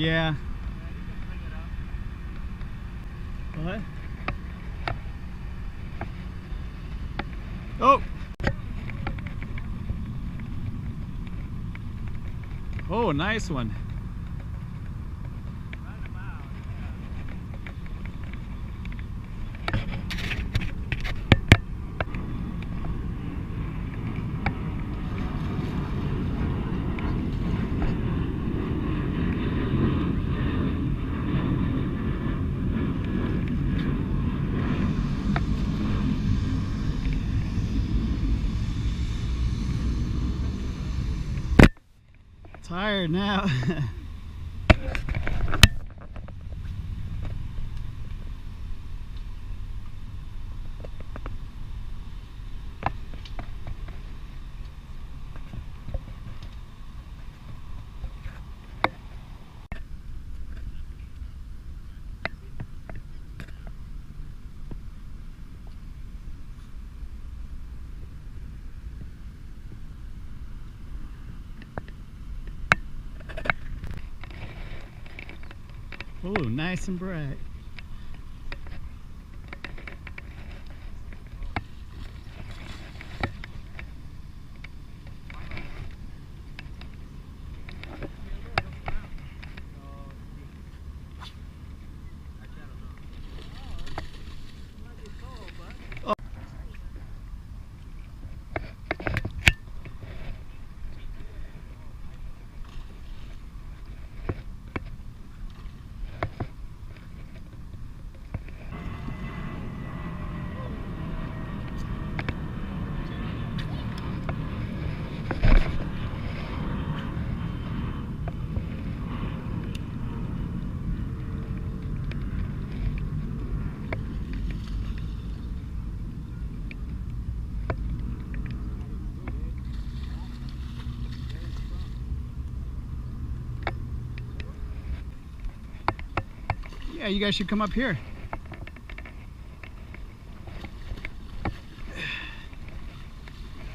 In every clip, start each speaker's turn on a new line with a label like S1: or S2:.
S1: Yeah. What? Oh! Oh, nice one. Tired now. Oh, nice and bright. Yeah, you guys should come up here.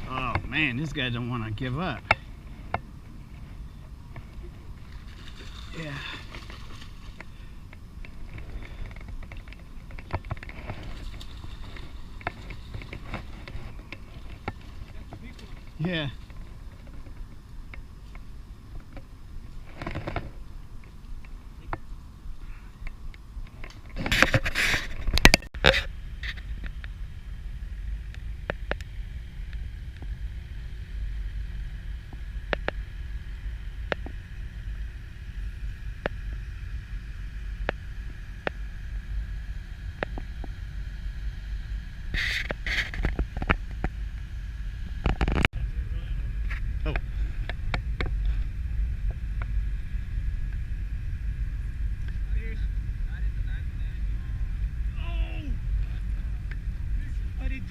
S1: Oh man, this guy don't want to give up. Yeah. Yeah.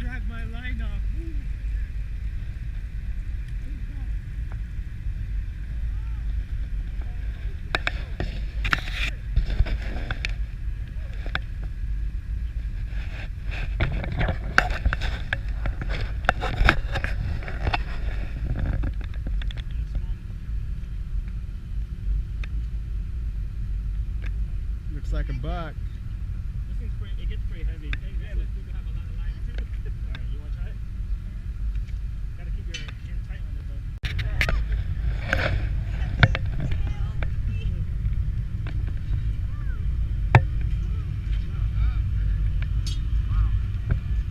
S2: Drag my line off.
S1: Looks like a buck.
S2: This thing's pretty, it gets pretty heavy. Yeah, let's have a lot of line too. Alright, you want to try it? Gotta keep your hand tight on it though.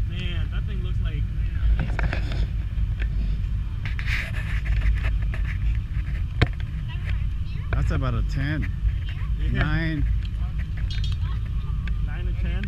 S2: Man, that thing looks like
S1: That's about a 10. 9.
S2: 9 or 10.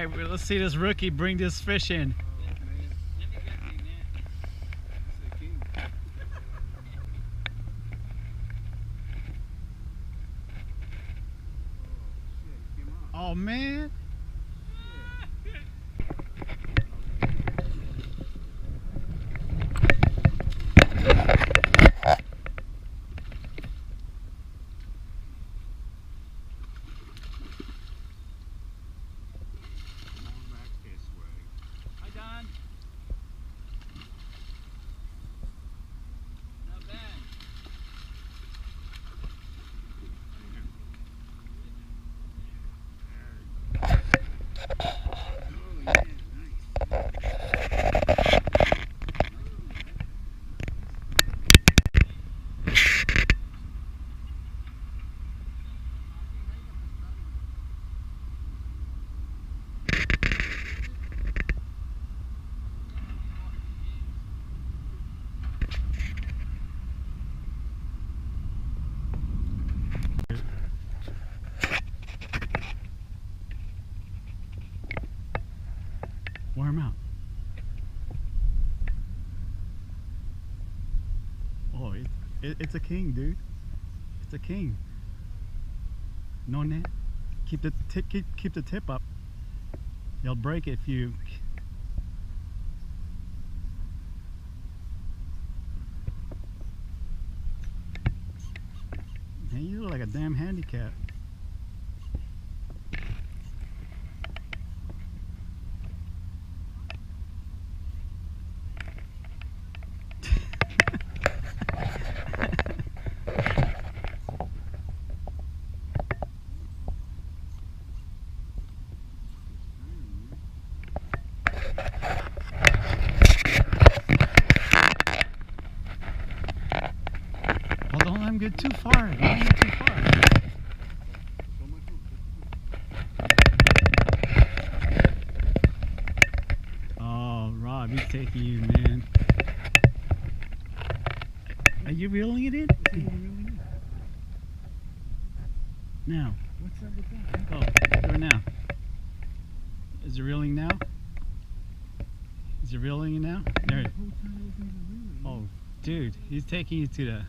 S1: right, well, let's see this rookie bring this fish in. Oh man.
S2: Hi, Don. Not bad.
S1: Wear him out. Oh, it's a king, dude. It's a king. No net. Keep the tip up. They'll break if you. Man, you look like a damn handicap. Well, don't let him get too far. Don't let him get too far. Oh, Rob, he's taking you, man. Are you reeling it in? Now.
S2: What's up with that?
S1: Oh, do it now. Is it reeling now? Is it reeling now? There. Oh, dude, he's taking you to the